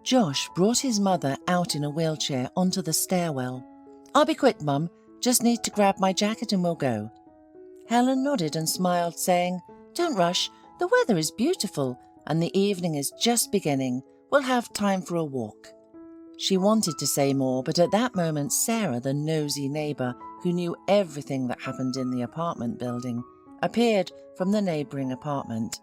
Josh brought his mother out in a wheelchair onto the stairwell. "I'll be quick, Mum. Just need to grab my jacket and we'll go." Helen nodded and smiled, saying, "Don't rush. The weather is beautiful and the evening is just beginning. We'll have time for a walk." She wanted to say more, but at that moment Sarah, the nosy neighbour who knew everything that happened in the apartment building, appeared from the neighbouring apartment.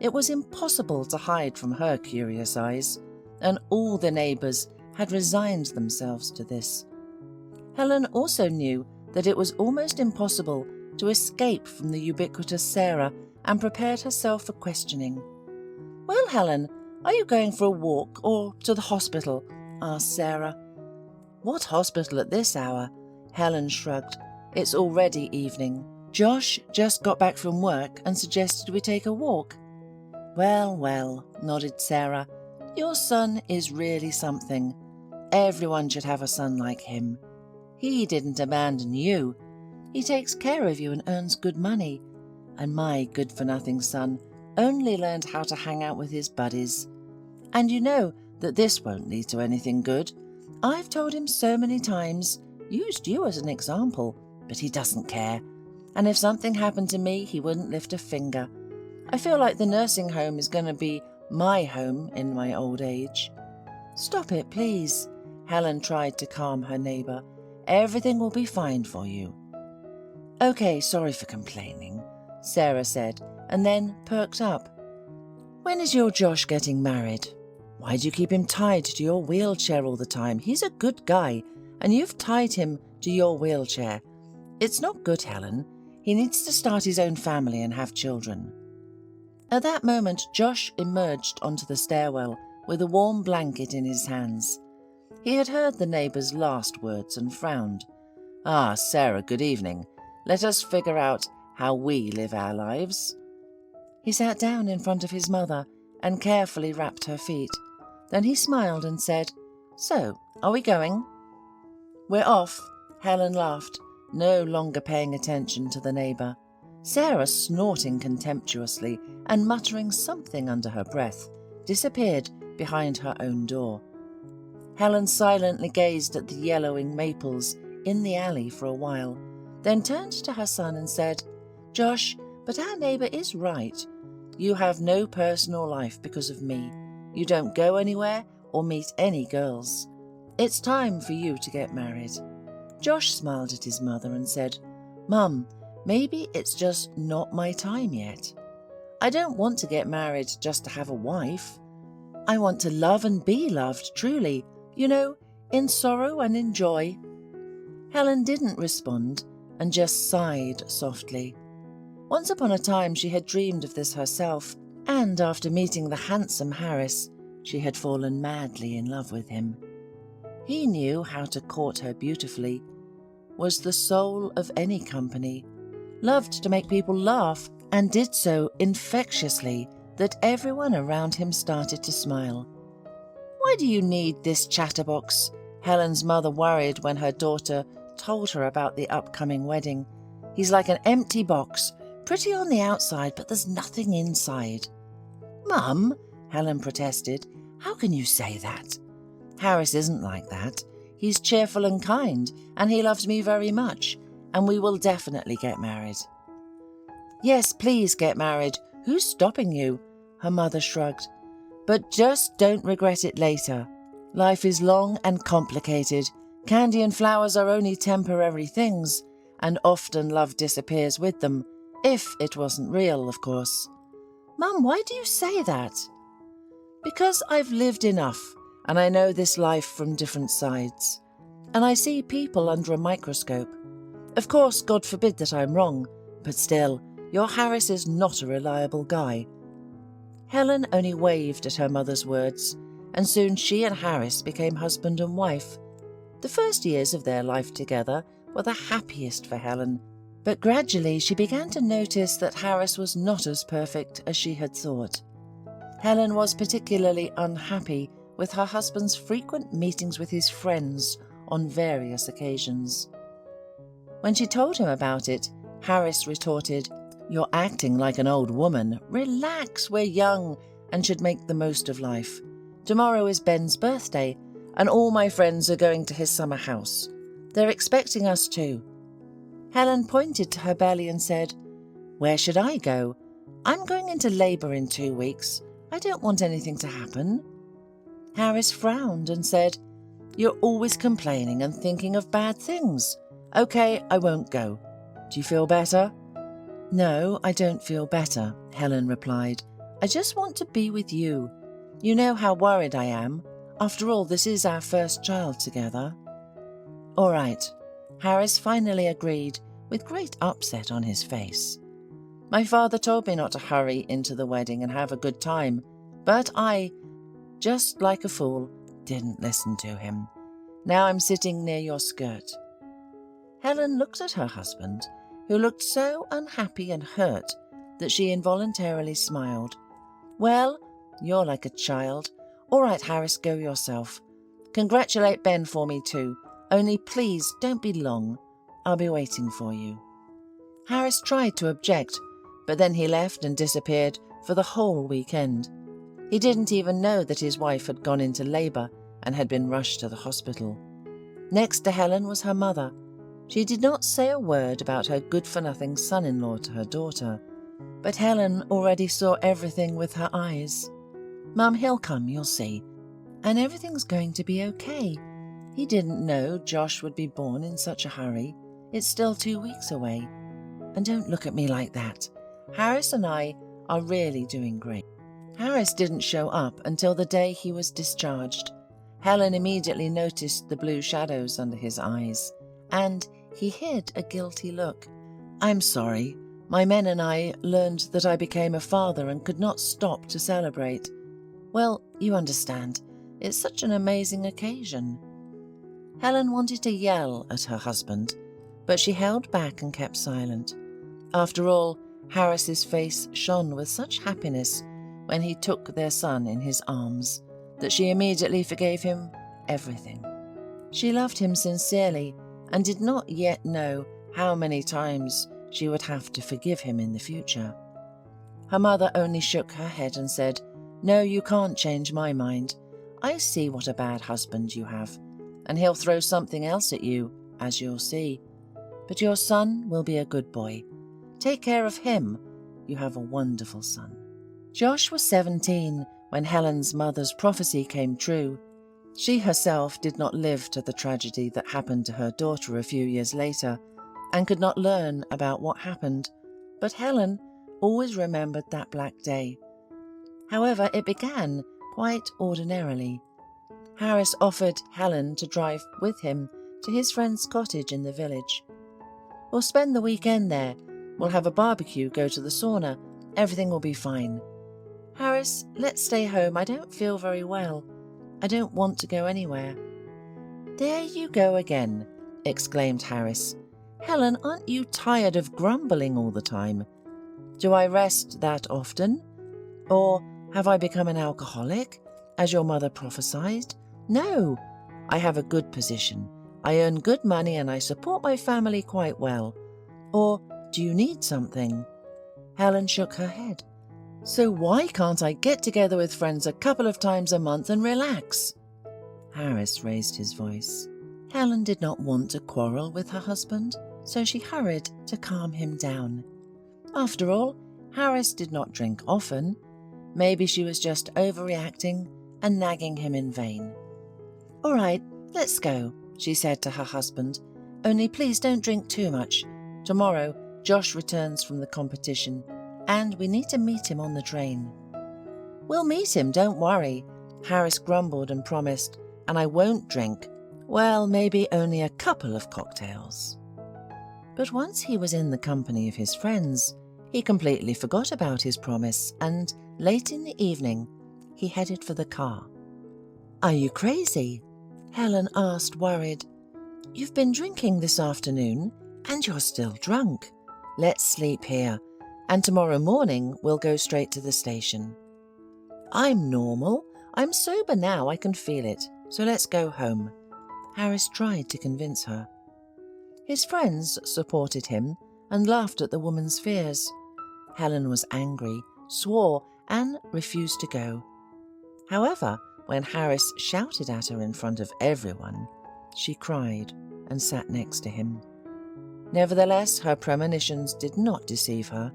It was impossible to hide from her curious eyes, and all the neighbours had resigned themselves to this. Helen also knew that it was almost impossible to escape from the ubiquitous Sarah, and prepared herself for questioning. "Well, Helen, are you going for a walk or to the hospital?" asked Sarah. "What hospital at this hour?" Helen shrugged. "It's already evening. Josh just got back from work and suggested we take a walk." "Well, well," nodded Sarah. "Your son is really something. Everyone should have a son like him. He didn't abandon you. He takes care of you and earns good money. And my good-for-nothing son only learned how to hang out with his buddies. And you know that this won't lead to anything good. I've told him so many times, used you as an example, but he doesn't care. And if something happened to me, he wouldn't lift a finger. I feel like the nursing home is going to be my home in my old age." "Stop it, please." Helen tried to calm her neighbour. "Everything will be fine for you." "Okay, sorry for complaining," Sarah said, and then perked up. "When is your Josh getting married? Why do you keep him tied to your wheelchair all the time? He's a good guy, and you've tied him to your wheelchair. It's not good, Helen. He needs to start his own family and have children." At that moment, Josh emerged onto the stairwell with a warm blanket in his hands. He had heard the neighbour's last words and frowned. "Ah, Sarah, good evening. Let us figure out how we live our lives." He sat down in front of his mother and carefully wrapped her feet. Then he smiled and said, "So, are we going?" "We're off," Helen laughed, no longer paying attention to the neighbour. Sarah, snorting contemptuously and muttering something under her breath, disappeared behind her own door. Helen silently gazed at the yellowing maples in the alley for a while, then turned to her son and said, "Josh, but our neighbour is right. You have no personal life because of me. You don't go anywhere or meet any girls. It's time for you to get married." Josh smiled at his mother and said, "Mum, maybe it's just not my time yet. I don't want to get married just to have a wife. I want to love and be loved truly, in sorrow and in joy." Helen didn't respond and just sighed softly. Once upon a time she had dreamed of this herself, and after meeting the handsome Harris, she had fallen madly in love with him. He knew how to court her beautifully, was the soul of any company, loved to make people laugh, and did so infectiously that everyone around him started to smile. "Why do you need this chatterbox?" Helen's mother worried when her daughter told her about the upcoming wedding. "He's like an empty box, pretty on the outside, but there's nothing inside." "Mum," Helen protested, "how can you say that? Harris isn't like that. He's cheerful and kind, and he loves me very much, and we will definitely get married." "Yes, please get married. Who's stopping you?" her mother shrugged. "But just don't regret it later. Life is long and complicated. Candy and flowers are only temporary things, and often love disappears with them, if it wasn't real, of course." "Mum, why do you say that?" "Because I've lived enough, and I know this life from different sides, and I see people under a microscope. Of course, God forbid that I'm wrong, but still, your Harris is not a reliable guy." Helen only waved at her mother's words, and soon she and Harris became husband and wife. The first years of their life together were the happiest for Helen, but gradually she began to notice that Harris was not as perfect as she had thought. Helen was particularly unhappy with her husband's frequent meetings with his friends on various occasions. When she told him about it, Harris retorted, "You're acting like an old woman. Relax, we're young and should make the most of life. Tomorrow is Ben's birthday, and all my friends are going to his summer house. They're expecting us too." Helen pointed to her belly and said, "Where should I go? I'm going into labour in 2 weeks. I don't want anything to happen." Harris frowned and said, "You're always complaining and thinking of bad things. Okay, I won't go. Do you feel better?" "No, I don't feel better," Helen replied. "I just want to be with you. You know how worried I am. After all, this is our first child together." "All right." Harris finally agreed, with great upset on his face. "My father told me not to hurry into the wedding and have a good time, but I, just like a fool, didn't listen to him. Now I'm sitting near your skirt." Helen looked at her husband, who looked so unhappy and hurt that she involuntarily smiled. "Well, you're like a child. All right, Harris, go yourself. Congratulate Ben for me too. Only please don't be long. I'll be waiting for you." Harris tried to object, but then he left and disappeared for the whole weekend. He didn't even know that his wife had gone into labour and had been rushed to the hospital. Next to Helen was her mother. She did not say a word about her good-for-nothing son-in-law to her daughter, but Helen already saw everything with her eyes. "Mum, he'll come, you'll see. And everything's going to be okay. He didn't know Josh would be born in such a hurry. It's still 2 weeks away. And don't look at me like that. Harris and I are really doing great." Harris didn't show up until the day he was discharged. Helen immediately noticed the blue shadows under his eyes, and he hid a guilty look. "I'm sorry. My men and I learned that I became a father and could not stop to celebrate. Well, you understand. It's such an amazing occasion." Helen wanted to yell at her husband, but she held back and kept silent. After all, Harris's face shone with such happiness when he took their son in his arms that she immediately forgave him everything. She loved him sincerely and did not yet know how many times she would have to forgive him in the future. Her mother only shook her head and said, "No, you can't change my mind. I see what a bad husband you have, and he'll throw something else at you, as you'll see. But your son will be a good boy. Take care of him. You have a wonderful son." Josh was 17 when Helen's mother's prophecy came true. She herself did not live to the tragedy that happened to her daughter a few years later, and could not learn about what happened, but Helen always remembered that black day. However, it began quite ordinarily. Harris offered Helen to drive with him to his friend's cottage in the village. "We'll spend the weekend there. We'll have a barbecue, go to the sauna. Everything will be fine." "Harris, let's stay home. I don't feel very well. I don't want to go anywhere." "There you go again," exclaimed Harris. "Helen, aren't you tired of grumbling all the time? Do I rest that often? Or have I become an alcoholic, as your mother prophesied? No, I have a good position. I earn good money and I support my family quite well. Or do you need something?" Helen shook her head. "So why can't I get together with friends a couple of times a month and relax?" Harris raised his voice. Helen did not want to quarrel with her husband, so she hurried to calm him down. After all, Harris did not drink often. Maybe she was just overreacting and nagging him in vain. "All right, let's go," she said to her husband. "Only please don't drink too much. Tomorrow, Josh returns from the competition, and we need to meet him on the train." "We'll meet him, don't worry," Harris grumbled and promised, "and I won't drink. Well, maybe only a couple of cocktails." But once he was in the company of his friends, he completely forgot about his promise, and late in the evening, he headed for the car. "Are you crazy?" Helen asked, worried. "You've been drinking this afternoon, and you're still drunk. Let's sleep here, and tomorrow morning we'll go straight to the station." "I'm normal. I'm sober now, I can feel it, so let's go home." Harris tried to convince her. His friends supported him and laughed at the woman's fears. Helen was angry, swore, and refused to go. However, when Harris shouted at her in front of everyone, she cried and sat next to him. Nevertheless, her premonitions did not deceive her.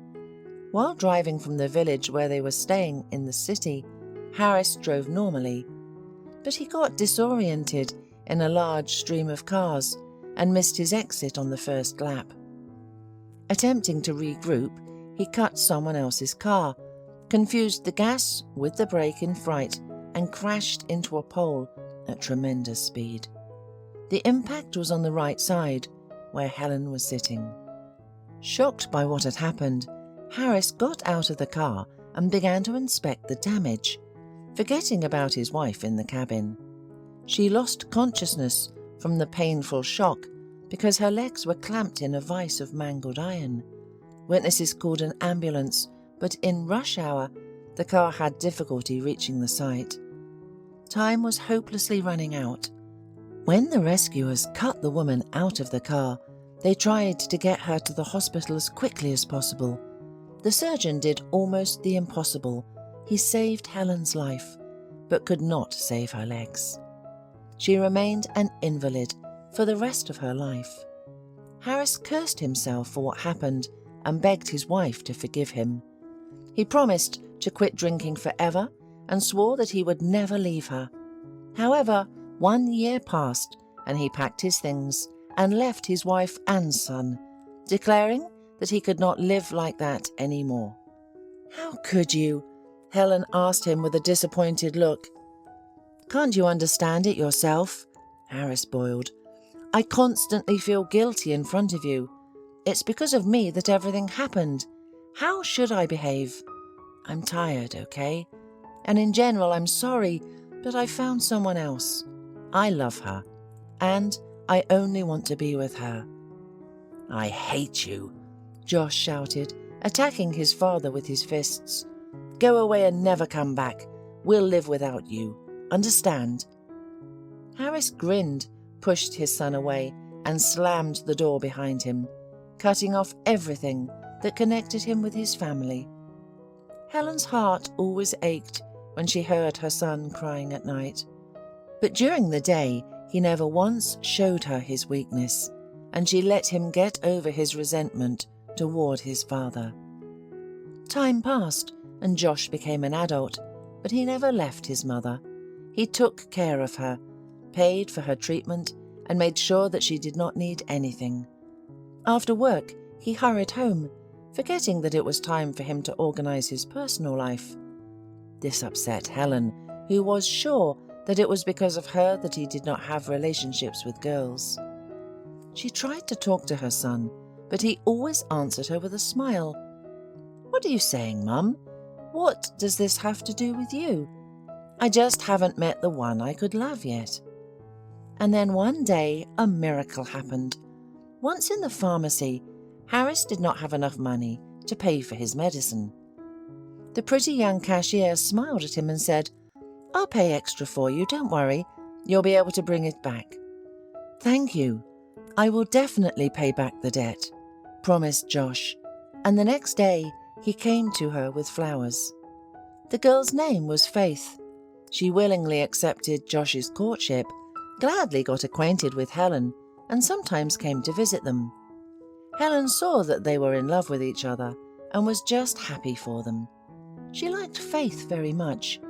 While driving from the village where they were staying in the city, Harris drove normally, but he got disoriented in a large stream of cars and missed his exit on the first lap. Attempting to regroup, he cut someone else's car, confused the gas with the brake in fright, and crashed into a pole at tremendous speed. The impact was on the right side, where Helen was sitting. Shocked by what had happened, Harris got out of the car and began to inspect the damage, forgetting about his wife in the cabin. She lost consciousness from the painful shock because her legs were clamped in a vice of mangled iron. Witnesses called an ambulance, but in rush hour, the car had difficulty reaching the site. Time was hopelessly running out. When the rescuers cut the woman out of the car, they tried to get her to the hospital as quickly as possible. The surgeon did almost the impossible. He saved Helen's life, but could not save her legs. She remained an invalid for the rest of her life. Harris cursed himself for what happened and begged his wife to forgive him. He promised to quit drinking forever and swore that he would never leave her. However, 1 year passed and he packed his things and left his wife and son, declaring that he could not live like that anymore. "How could you?" Helen asked him with a disappointed look. "Can't you understand it yourself?" Harris boiled. "I constantly feel guilty in front of you. It's because of me that everything happened. How should I behave? I'm tired, okay? And in general, I'm sorry, but I found someone else. I love her, and I only want to be with her." "I hate you," Josh shouted, attacking his father with his fists. "Go away and never come back. We'll live without you. Understand?" Harris grinned, pushed his son away, and slammed the door behind him, cutting off everything that connected him with his family. Helen's heart always ached when she heard her son crying at night. But during the day, he never once showed her his weakness, and she let him get over his resentment toward his father. Time passed, and Josh became an adult, but he never left his mother. He took care of her, paid for her treatment, and made sure that she did not need anything. After work, he hurried home, forgetting that it was time for him to organize his personal life. This upset Helen, who was sure that it was because of her that he did not have relationships with girls. She tried to talk to her son, but he always answered her with a smile. "What are you saying, Mum? What does this have to do with you? I just haven't met the one I could love yet." And then one day a miracle happened. Once in the pharmacy, Harris did not have enough money to pay for his medicine. The pretty young cashier smiled at him and said, "I'll pay extra for you, don't worry. You'll be able to bring it back." "Thank you. I will definitely pay back the debt," promised Josh, and the next day he came to her with flowers. The girl's name was Faith. She willingly accepted Josh's courtship, gladly got acquainted with Helen, and sometimes came to visit them. Helen saw that they were in love with each other and was just happy for them. She liked Faith very much.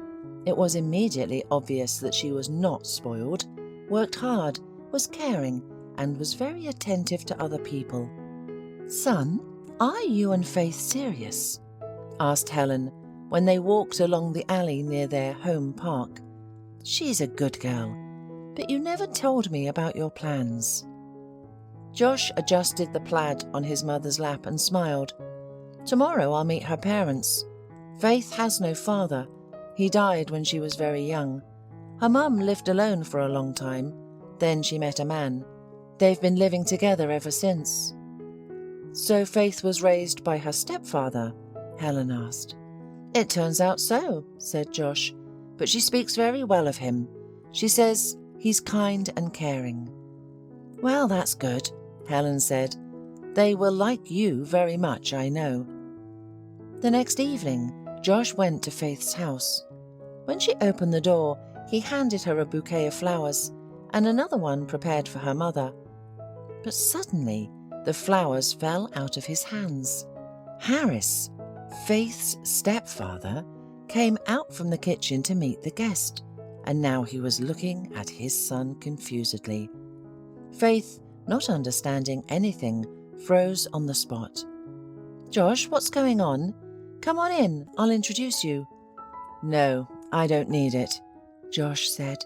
It was immediately obvious that she was not spoiled, worked hard, was caring, and was very attentive to other people. "Son, are you and Faith serious?" asked Helen when they walked along the alley near their home park. "She's a good girl, but you never told me about your plans." Josh adjusted the plaid on his mother's lap and smiled. "Tomorrow I'll meet her parents. Faith has no father. He died when she was very young. Her mum lived alone for a long time. Then she met a man. They've been living together ever since." "So Faith was raised by her stepfather?" Helen asked. "It turns out so," said Josh, "but she speaks very well of him. She says he's kind and caring." "Well, that's good," Helen said. "They will like you very much, I know." The next evening, Josh went to Faith's house. When she opened the door, He handed her a bouquet of flowers and another one prepared for her mother. But suddenly, the flowers fell out of his hands. Harris, Faith's stepfather, came out from the kitchen to meet the guest, and now he was looking at his son confusedly. Faith, not understanding anything, froze on the spot. "Josh, what's going on? Come on in, I'll introduce you." "No, I don't need it," Josh said,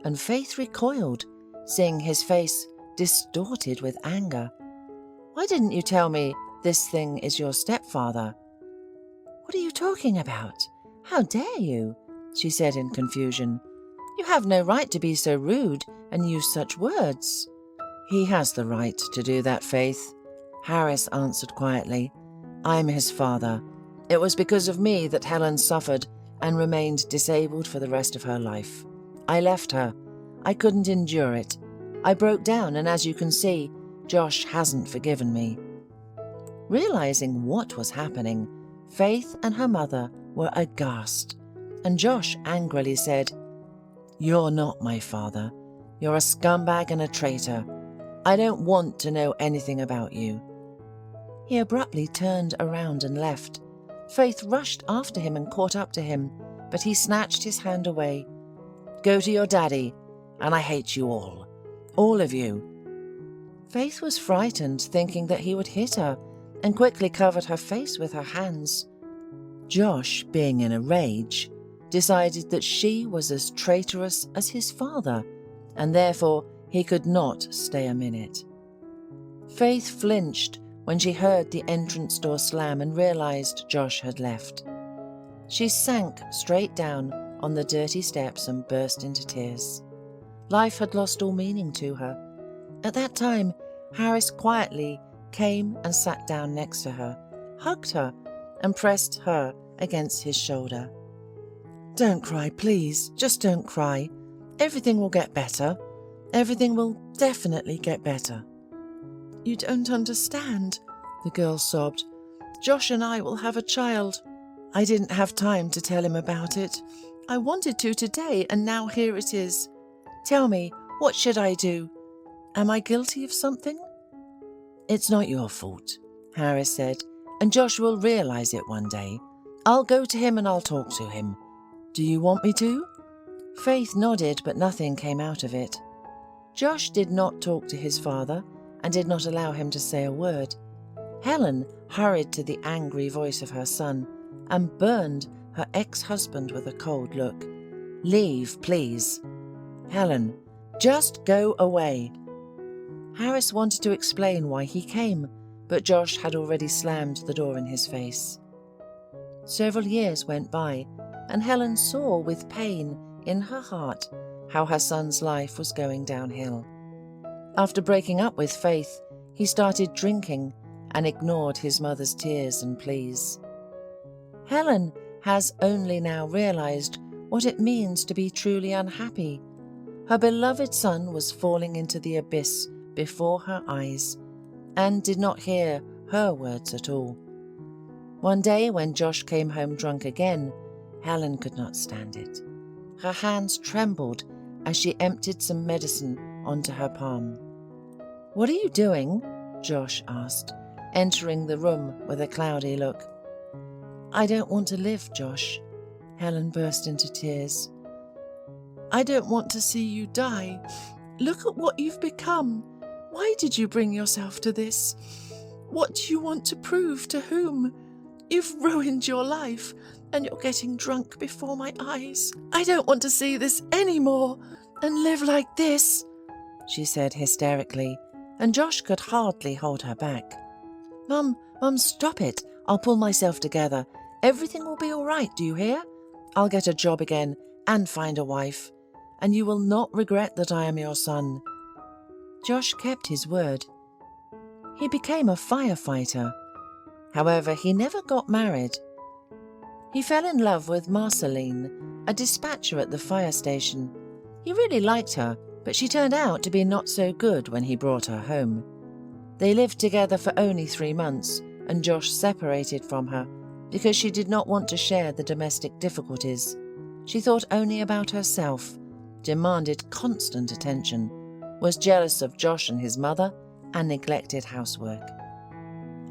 and Faith recoiled, seeing his face distorted with anger. "Why didn't you tell me this thing is your stepfather?" "What are you talking about? How dare you?" she said in confusion. "You have no right to be so rude and use such words." "He has the right to do that, Faith," Harris answered quietly. "I'm his father. It was because of me that Helen suffered and remained disabled for the rest of her life. I left her. I couldn't endure it. I broke down, and as you can see, Josh hasn't forgiven me." Realizing what was happening, Faith and her mother were aghast, and Josh angrily said, "You're not my father. You're a scumbag and a traitor. I don't want to know anything about you." He abruptly turned around and left. Faith rushed after him and caught up to him, but he snatched his hand away. "Go to your daddy, and I hate you all of you." Faith was frightened, thinking that he would hit her, and quickly covered her face with her hands. Josh, being in a rage, decided that she was as traitorous as his father, and therefore he could not stay a minute. Faith flinched when she heard the entrance door slam and realized Josh had left. She sank straight down on the dirty steps and burst into tears. Life had lost all meaning to her. At that time, Harris quietly came and sat down next to her, hugged her, and pressed her against his shoulder. "Don't cry, please. Just don't cry. Everything will get better. Everything will definitely get better." "You don't understand," the girl sobbed. "Josh and I will have a child. I didn't have time to tell him about it. I wanted to today, and now here it is. Tell me, what should I do? Am I guilty of something?" "It's not your fault," Harris said, "and Josh will realize it one day. I'll go to him and I'll talk to him. Do you want me to?" Faith nodded, but nothing came out of it. Josh did not talk to his father and did not allow him to say a word. Helen hurried to the angry voice of her son and burned her ex-husband with a cold look. "Leave, please." "Helen, just go away." Harris wanted to explain why he came, but Josh had already slammed the door in his face. Several years went by, and Helen saw with pain in her heart how her son's life was going downhill. After breaking up with Faith, he started drinking and ignored his mother's tears and pleas. Helen has only now realized what it means to be truly unhappy. Her beloved son was falling into the abyss before her eyes, and did not hear her words at all. One day when Josh came home drunk again, Helen could not stand it. Her hands trembled as she emptied some medicine onto her palm. "What are you doing?" Josh asked, entering the room with a cloudy look. "I don't want to live, Josh." Helen burst into tears. "I don't want to see you die. Look at what you've become. Why did you bring yourself to this? What do you want to prove to whom? You've ruined your life, and you're getting drunk before my eyes. I don't want to see this anymore and live like this," she said hysterically, and Josh could hardly hold her back. Mum, stop it. I'll pull myself together. Everything will be all right, do you hear? I'll get a job again and find a wife, and you will not regret that I am your son." Josh kept his word. He became a firefighter. However, he never got married. He fell in love with Marceline, a dispatcher at the fire station. He really liked her, but she turned out to be not so good when he brought her home. They lived together for only 3 months, and Josh separated from her because she did not want to share the domestic difficulties. She thought only about herself demanded constant attention, was jealous of Josh and his mother, and neglected housework.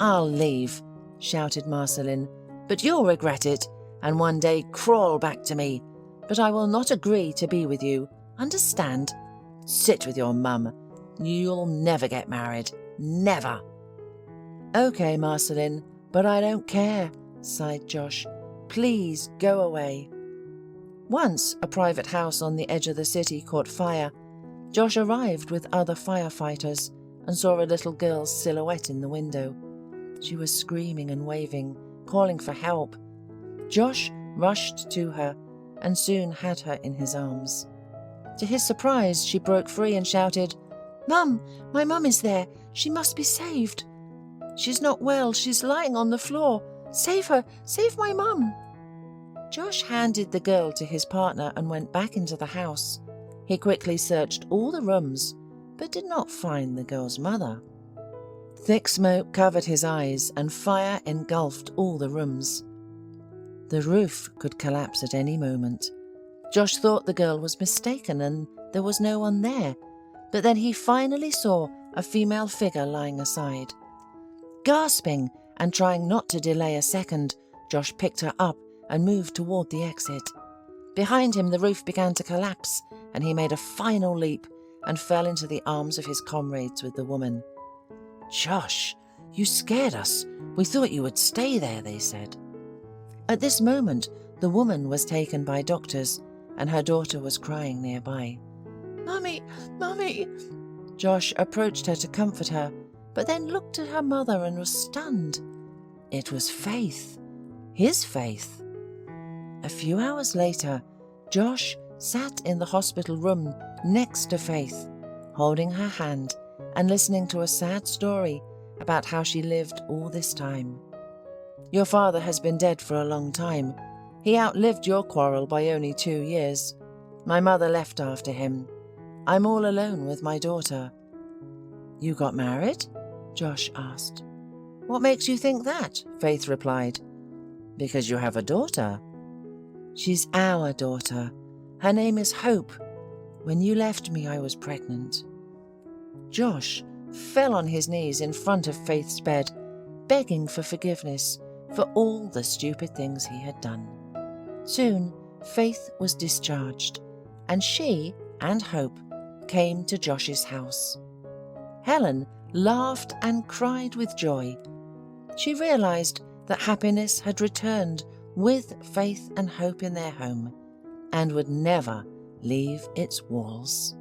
"I'll leave," shouted Marceline, "but you'll regret it, and one day crawl back to me. But I will not agree to be with you. Understand? Sit with your mum. You'll never get married. Never." "Okay, Marceline, but I don't care," sighed Josh. "Please go away." Once a private house on the edge of the city caught fire. Josh arrived with other firefighters and saw a little girl's silhouette in the window. She was screaming and waving, calling for help. Josh rushed to her and soon had her in his arms. To his surprise, she broke free and shouted, "Mum, my mum is there. She must be saved. She's not well. She's lying on the floor. Save her. Save my mum." Josh handed the girl to his partner and went back into the house. He quickly searched all the rooms, but did not find the girl's mother. Thick smoke covered his eyes and fire engulfed all the rooms. The roof could collapse at any moment. Josh thought the girl was mistaken and there was no one there, but then he finally saw a female figure lying aside. Gasping and trying not to delay a second, Josh picked her up and moved toward the exit. Behind him, the roof began to collapse, and he made a final leap and fell into the arms of his comrades with the woman. "Josh, you scared us. We thought you would stay there," they said. At this moment, the woman was taken by doctors, and her daughter was crying nearby. "Mummy, Mummy!" Josh approached her to comfort her, but then looked at her mother and was stunned. It was Faith, his Faith. A few hours later, Josh sat in the hospital room next to Faith, holding her hand and listening to a sad story about how she lived all this time. "Your father has been dead for a long time. He outlived your quarrel by only 2 years. My mother left after him. I'm all alone with my daughter." "You got married?" Josh asked. "What makes you think that?" Faith replied. "Because you have a daughter." "She's our daughter. Her name is Hope. When you left me, I was pregnant." Josh fell on his knees in front of Faith's bed, begging for forgiveness for all the stupid things he had done. Soon, Faith was discharged, and she and Hope came to Josh's house. Helen laughed and cried with joy. She realized that happiness had returned with Faith and Hope in their home, and would never leave its walls.